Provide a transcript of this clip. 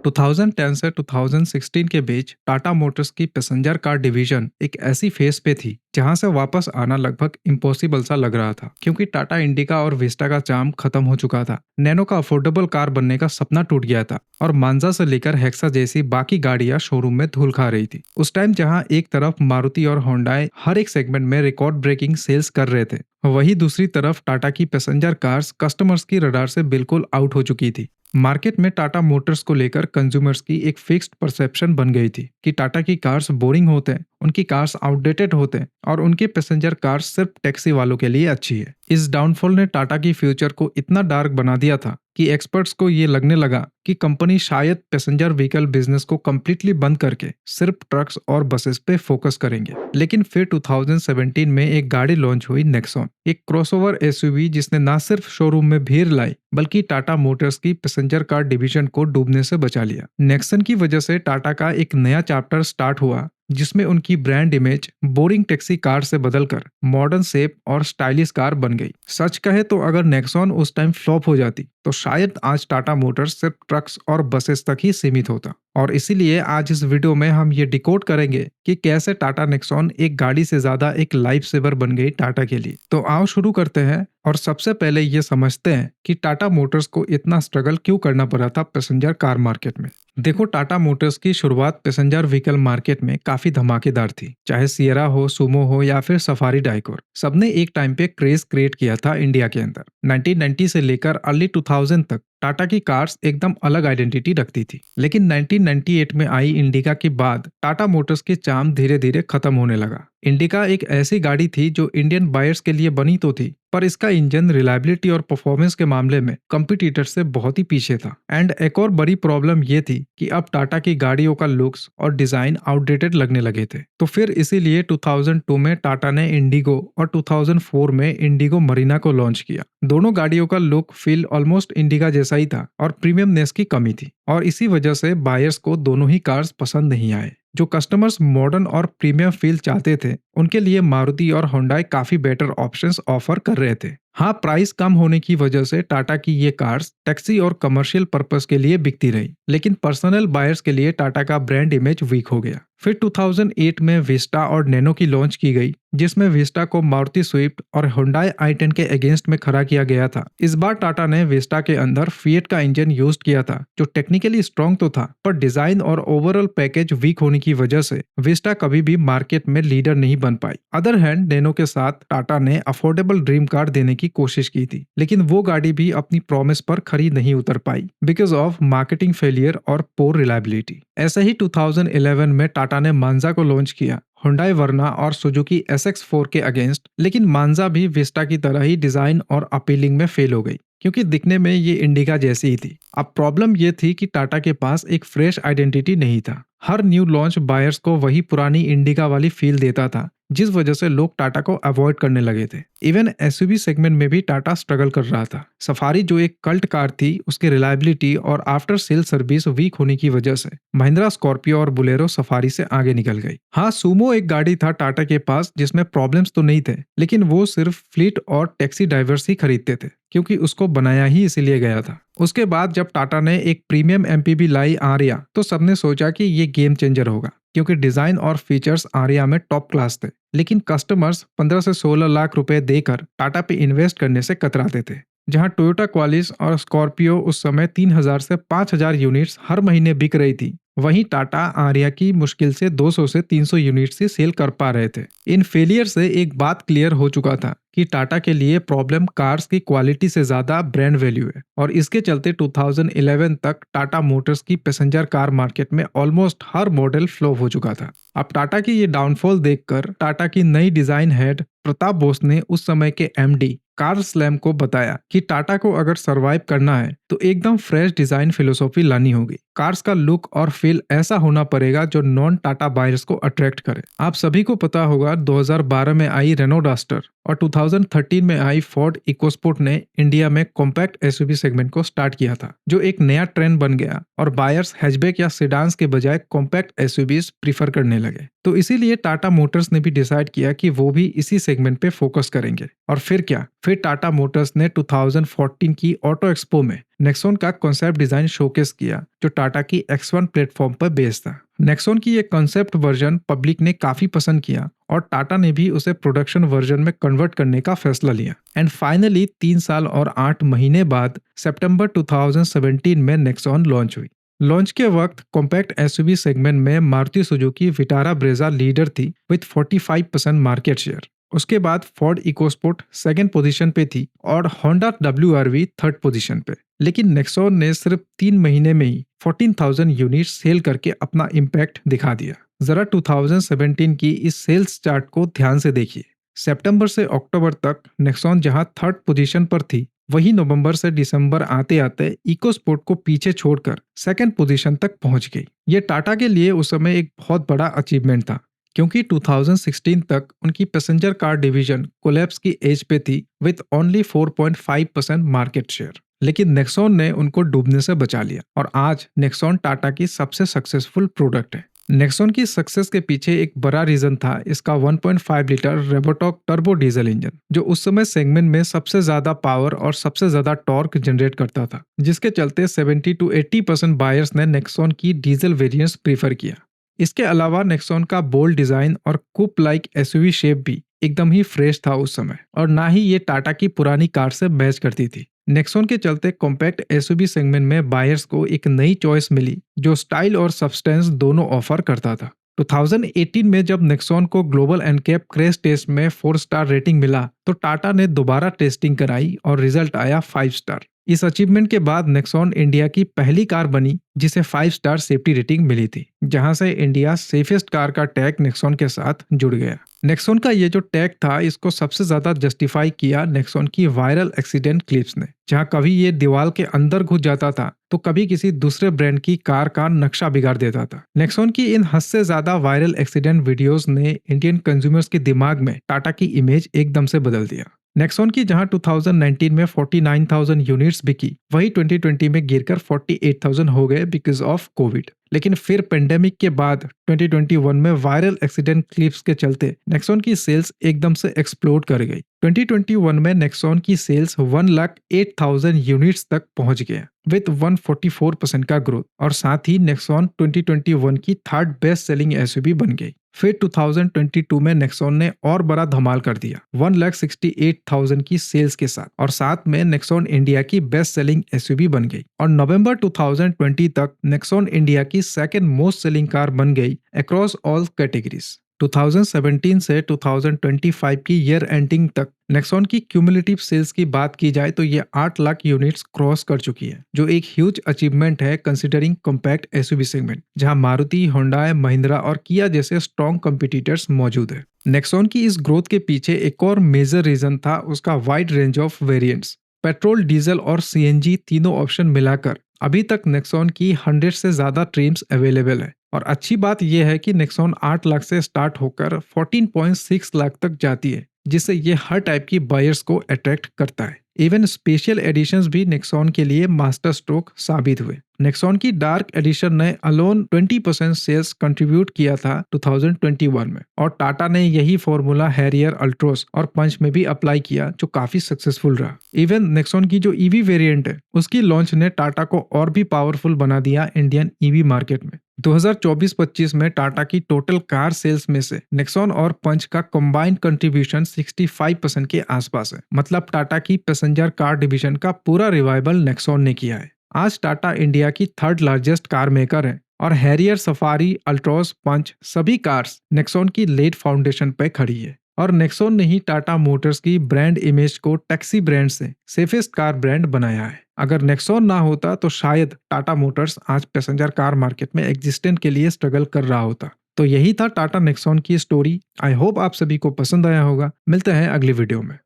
2010 से 2016 के बीच टाटा मोटर्स की पैसेंजर कार डिवीजन एक ऐसी फेज पे थी जहां से वापस आना लगभग इम्पॉसिबल सा लग रहा था, क्योंकि टाटा इंडिका और विस्टा का चार्म खत्म हो चुका था। नैनो का अफोर्डेबल कार बनने का सपना टूट गया था और मांजा से लेकर हेक्सा जैसी बाकी गाड़ियां शोरूम में धूल खा रही थी। उस टाइम जहां एक तरफ मारुति और होंडाई हर एक सेगमेंट में रिकॉर्ड ब्रेकिंग सेल्स कर रहे थे, वहीं दूसरी तरफ टाटा की पैसेंजर कार्स कस्टमर्स की रडार से बिल्कुल आउट हो चुकी थी। मार्केट में टाटा मोटर्स को लेकर कंज्यूमर्स की एक फिक्स्ड परसेप्शन बन गई थी कि टाटा की कार्स बोरिंग होते हैं, उनकी कार्स आउटडेटेड होते हैं और उनकी पैसेंजर कार्स सिर्फ टैक्सी वालों के लिए अच्छी है। इस डाउनफॉल ने टाटा की फ्यूचर को इतना डार्क बना दिया था कि एक्सपर्ट्स को ये लगने लगा कि कंपनी शायद पैसेंजर व्हीकल बिजनेस को कम्प्लीटली बंद करके सिर्फ ट्रक्स और बसेस पे फोकस करेंगे। लेकिन फिर 2017 में एक गाड़ी लॉन्च हुई, नेक्सॉन, एक क्रॉसओवर एसयूवी जिसने न सिर्फ शोरूम में भीड़ लाई बल्कि टाटा मोटर्स की पैसेंजर कार डिवीजन को डूबने से बचा लिया। नेक्सन की वजह से टाटा का एक नया चैप्टर स्टार्ट हुआ, जिसमें उनकी brand image boring taxi car से बदलकर मॉडर्न शेप और स्टाइलिश कार बन गई। सच कहे तो अगर नेक्सॉन उस टाइम फ्लॉप हो जाती तो शायद आज टाटा मोटर्स सिर्फ ट्रक्स और बसेस तक ही सीमित होता। और इसीलिए आज इस वीडियो में हम ये डिकोड करेंगे कि कैसे टाटा नेक्सॉन एक गाड़ी से ज्यादा एक लाइफ सेवर बन गई टाटा के लिए। तो आओ शुरू करते हैं और सबसे पहले ये समझते हैं कि टाटा मोटर्स को इतना स्ट्रगल क्यों करना पड़ा था पैसेंजर कार मार्केट में। देखो, टाटा मोटर्स की शुरुआत पैसेंजर व्हीकल मार्केट में काफी धमाकेदार थी। चाहे सियरा हो, सुमो हो या फिर सफारी डाइकोर, सबने एक टाइम पे क्रेज क्रिएट किया था इंडिया के अंदर। 1990 से लेकर अर्ली 2000 तक टाटा की कार्स एकदम अलग आइडेंटिटी रखती थी। लेकिन 1998 में आई इंडिका के बाद टाटा मोटर्स के चार्म धीरे धीरे खत्म होने लगा। इंडिका एक ऐसी गाड़ी थी जो इंडियन बायर्स के लिए बनी तो थी, पर इसका इंजन रिलायबिलिटी और परफॉर्मेंस के मामले में कंपटीटर से बहुत ही पीछे था। एंड एक और बड़ी प्रॉब्लम ये थी कि अब टाटा की गाड़ियों का लुक्स और डिजाइन आउटडेटेड लगने लगे थे। तो फिर इसीलिए 2002 में टाटा ने इंडिगो और 2004 में इंडिगो मरीना को लॉन्च किया। दोनों गाड़ियों का लुक फील ऑलमोस्ट इंडिका जैसा ही था और प्रीमियमनेस की कमी थी, और इसी वजह से बायर्स को दोनों ही कार्स पसंद नहीं आए। जो कस्टमर्स मॉडर्न और प्रीमियम फील चाहते थे, उनके लिए मारुति और होंडाई काफी बेटर ऑप्शंस ऑफर कर रहे थे। हाँ, प्राइस कम होने की वजह से टाटा की ये कार्स टैक्सी और कमर्शियल पर्पस के लिए बिकती रही, लेकिन पर्सनल बायर्स के लिए टाटा का ब्रांड इमेज वीक हो गया। फिर 2008 में विस्टा और नैनो की लॉन्च की गई, जिसमें विस्टा को मारुति स्विफ्ट और होंडाई i10 के अगेंस्ट में खड़ा किया गया था। इस बार टाटा ने विस्टा के अंदर फिएट का इंजन यूज किया था, जो टेक्निकली स्ट्रॉन्ग तो था, पर डिजाइन और ओवरऑल पैकेज वीक होने की वजह से विस्टा कभी भी मार्केट में लीडर नहीं बन पाई। अदर हैंड, नैनो के साथ टाटा ने अफोर्डेबल ड्रीम कार देने की कोशिश की थी, लेकिन वो गाड़ी भी अपनी प्रॉमिस पर खरी नहीं उतर पाई बिकॉज ऑफ मार्केटिंग फेलियर और पोर रिलायबिलिटी। ऐसे ही 2011 में टाटा ने मांजा को लॉन्च किया, हुंडई वर्ना और सुजुकी SX4 के अगेंस्ट, लेकिन मांजा भी विस्टा की तरह ही डिजाइन और अपीलिंग में फेल हो गई, क्योंकि दिखने में ये इंडिका जैसी ही थी। अब प्रॉब्लम ये थी कि टाटा के पास एक फ्रेश आइडेंटिटी नहीं था। हर न्यू लॉन्च बायर्स को वही पुरानी इंडिका वाली फील देता था, जिस वजह से लोग टाटा को अवॉइड करने लगे थे। इवन एसयूवी सेगमेंट में भी टाटा स्ट्रगल कर रहा था। सफारी, जो एक कल्ट कार थी, उसकी रिलायबिलिटी और आफ्टर सेल सर्विस वीक होने की वजह से महिंद्रा स्कॉर्पियो और बुलेरो सफारी से आगे निकल गई। हाँ, सुमो एक गाड़ी था टाटा के पास जिसमें प्रॉब्लम्स तो नहीं थे, लेकिन वो सिर्फ फ्लीट और टैक्सी ड्राइवर्स ही खरीदते थे, क्योंकि उसको बनाया ही इसीलिए गया था। उसके बाद जब टाटा ने एक प्रीमियम एमपीवी लाई, आरिया, तो सबने सोचा कि ये गेम चेंजर होगा, क्योंकि डिजाइन और फीचर्स आरिया में टॉप क्लास थे। लेकिन कस्टमर्स 15 से 16 लाख रुपए देकर टाटा पे इन्वेस्ट करने से कतराते थे। जहां टोयोटा क्वालिस और स्कॉर्पियो उस समय 3000 से 5000 यूनिट्स हर महीने बिक रही थी, वहीं टाटा आरिया की मुश्किल से 200 से 300 यूनिट से सेल कर पा रहे थे। इन फेलियर से एक बात क्लियर हो चुका था कि टाटा के लिए प्रॉब्लम कार्स की क्वालिटी से ज्यादा ब्रांड वैल्यू है, और इसके चलते 2011 तक टाटा मोटर्स की पैसेंजर कार मार्केट में ऑलमोस्ट हर मॉडल फ्लॉप हो चुका था। अब टाटा की ये डाउनफॉल देखकर टाटा की नई डिजाइन हेड प्रताप बोस ने उस समय के एमडी कार्ल स्लैम को बताया कि टाटा को अगर सरवाइव करना है तो एकदम फ्रेश डिजाइन फिलोसॉफी लानी होगी। कार्स का लुक और फील ऐसा होना पड़ेगा जो नॉन टाटा बायर्स को अट्रैक्ट करे। आप सभी को पता होगा 2012 में आई रेनो डस्टर और 2013 में आई फोर्ड इकोस्पोर्ट ने इंडिया में कॉम्पैक्ट एसयूवी सेगमेंट को स्टार्ट किया था, जो एक नया ट्रेंड बन गया और बायर्स हैचबैक या सेडान्स के बजाय कॉम्पैक्ट एसयूवीज प्रीफर करने लगे। तो इसीलिए टाटा मोटर्स ने भी डिसाइड किया कि वो भी इसी सेगमेंट पे फोकस करेंगे। और फिर क्या, फिर टाटा मोटर्स ने 2014 की ऑटो एक्सपो में नेक्सॉन का कॉन्सेप्ट डिजाइन शोकेस किया जो टाटा की X1 प्लेटफॉर्म पर बेस्ड था। नेक्सॉन की ये कॉन्सेप्ट वर्जन पब्लिक ने काफी पसंद किया और टाटा ने भी उसे प्रोडक्शन वर्जन में कन्वर्ट करने का फैसला लिया। एंड फाइनली 3 साल और 8 महीने बाद सितंबर 2017 में नेक्सॉन लॉन्च हुई। लॉन्च के वक्त कॉम्पैक्ट एसयूवी सेगमेंट में Maruti Suzuki Vitara Brezza leader थी विद 45% मार्केट शेयर। उसके बाद फोर्ड इकोस्पोर्ट सेकंड पोजीशन पे थी और होंडा WRV थर्ड पोजीशन पे। लेकिन नेक्सॉन ने सिर्फ 3 महीने में ही 14,000 यूनिट सेल करके अपना इम्पैक्ट दिखा दिया। जरा 2017 की इस सेल्स चार्ट को ध्यान से देखिए। सितंबर से अक्टूबर तक नेक्सॉन जहां थर्ड पोजीशन पर थी, वही नवंबर से दिसंबर आते आते इकोस्पोर्ट को पीछे छोड़कर सेकंड पोजीशन तक पहुंच गई। ये टाटा के लिए उस समय एक बहुत बड़ा अचीवमेंट था, क्योंकि 2016 तक उनकी पैसेंजर कार डिवीजन कोलैप्स की एज पे थी विद ओनली 4.5% मार्केट शेयर। लेकिन नेक्सॉन ने उनको डूबने से बचा लिया और आज नेक्सॉन टाटा की सबसे सक्सेसफुल प्रोडक्ट है। नेक्सॉन की सक्सेस के पीछे एक बड़ा रीजन था इसका 1.5 लीटर रेबोटॉक टर्बो डीजल इंजन, जो उस समय सेगमेंट में सबसे ज्यादा पावर और सबसे ज्यादा टॉर्क जनरेट करता था, जिसके चलते 70 to 80% बायर्स ने नेक्सॉन की डीजल वेरिएंट्स प्रीफर किया। इसके अलावा नेक्सॉन का बोल्ड डिजाइन और कूप लाइक एसयूवी शेप भी एकदम ही फ्रेश था उस समय, और ना ही ये टाटा की पुरानी कार से मैच करती थी। नेक्सॉन के चलते कॉम्पैक्ट एसयूवी सेगमेंट में बायर्स को एक नई चॉइस मिली जो स्टाइल और सब्सटेंस दोनों ऑफर करता था। 2018 में जब नेक्सॉन को ग्लोबल एनकैप क्रैश टेस्ट में 4 स्टार रेटिंग मिला तो टाटा ने दोबारा टेस्टिंग कराई और रिजल्ट आया 5 स्टार। इस अचीवमेंट के बाद नेक्सॉन इंडिया की पहली कार बनी जिसे 5 स्टार सेफ्टी रेटिंग मिली थी, जहां से इंडिया सेफेस्ट कार का टैग नेक्सॉन के साथ जुड़ गया। नेक्सॉन का ये जो टैग था, इसको सबसे ज्यादा जस्टिफाई किया नेक्सॉन की वायरल एक्सीडेंट क्लिप्स ने, जहां कभी ये दीवार के अंदर घुस जाता था तो कभी किसी दूसरे ब्रांड की कार का नक्शा बिगाड़ देता था। नेक्सॉन की इन हद से ज्यादा वायरल एक्सीडेंट वीडियोस ने इंडियन कंज्यूमर्स के दिमाग में टाटा की इमेज एकदम से बदल दिया। नेक्सॉन की जहां 2019 में 49,000 यूनिट्स बिकी, वही 2020 में गिरकर 48,000 हो गए बिकॉज ऑफ कोविड। लेकिन फिर पेंडेमिक के बाद 2021 में वायरल एक्सीडेंट क्लिप्स के चलते नेक्सॉन की सेल्स एकदम से एक्सप्लोड कर गई। 2021 में नेक्सॉन की सेल्स 1,08,000 यूनिट्स तक पहुंच गए विद 144% का ग्रोथ, और साथ ही नेक्सॉन 2021 की थर्ड बेस्ट सेलिंग एसयूवी बन गई। फिर 2022 में नेक्सॉन ने और बड़ा धमाल कर दिया 1,68,000 की सेल्स के साथ, और साथ में नेक्सॉन इंडिया की बेस्ट सेलिंग एसयूवी बन गई, और नवंबर 2020 तक नेक्सॉन इंडिया की सेकंड मोस्ट सेलिंग कार बन गई अक्रॉस ऑल कैटेगरीज। 2017 से 2025 की ईयर एंडिंग तक नेक्सॉन की क्यूमुलेटिव सेल्स की बात की जाए तो ये 8 लाख यूनिट्स क्रॉस कर चुकी है, जो एक ह्यूज अचीवमेंट है कंसिडरिंग कॉम्पैक्ट एसयूवी सेगमेंट, जहां मारुति, होंडा, महिंद्रा और किया जैसे स्ट्रॉन्ग कंपटीटर्स मौजूद है। नेक्सॉन की इस ग्रोथ के पीछे एक और मेजर रीजन था उसका wide range of variants. Petrol, diesel और CNG तीनों ऑप्शन मिलाकर अभी तक नेक्सॉन की 100 से ज्यादा ट्रिम्स अवेलेबल है, और अच्छी बात यह है कि नेक्सॉन 8 लाख से स्टार्ट होकर 14.6 लाख तक जाती है, जिससे ये हर टाइप की बायर्स को अट्रैक्ट करता है। इवन स्पेशल एडिशंस भी नेक्सॉन के लिए मास्टर स्ट्रोक साबित हुए। नेक्सॉन की डार्क एडिशन ने अलोन 20% सेल्स कंट्रीब्यूट किया था 2021 में, और टाटा ने यही फॉर्मूला हैरियर, अल्ट्रोस और पंच में भी अप्लाई किया, जो काफी सक्सेसफुल रहा। इवन नेक्सॉन की जो ईवी वेरिएंट है, उसकी लॉन्च ने टाटा को और भी पावरफुल बना दिया इंडियन ईवी मार्केट में। 2024-25 में टाटा की टोटल कार सेल्स में से नेक्सॉन और पंच का कंबाइंड कंट्रीब्यूशन 65% के आसपास है। मतलब टाटा की पैसेंजर कार डिवीजन का पूरा रिवाइवल नेक्सॉन ने किया है। आज टाटा इंडिया की थर्ड लार्जेस्ट कार मेकर है, और हैरियर, सफारी, अल्ट्रोस, पंच सभी कार्स नेक्सॉन की लेट फाउंडेशन पे खड़ी है। और नेक्सॉन ने ही टाटा मोटर्स की ब्रांड इमेज को टैक्सी ब्रांड से सेफेस्ट कार ब्रांड बनाया है। अगर नेक्सॉन ना होता तो शायद टाटा मोटर्स आज पैसेंजर कार मार्केट में एग्जिस्टेंस के लिए स्ट्रगल कर रहा होता। तो यही था टाटा नेक्सॉन की स्टोरी। आई होप आप सभी को पसंद आया होगा। मिलते हैं अगली वीडियो में।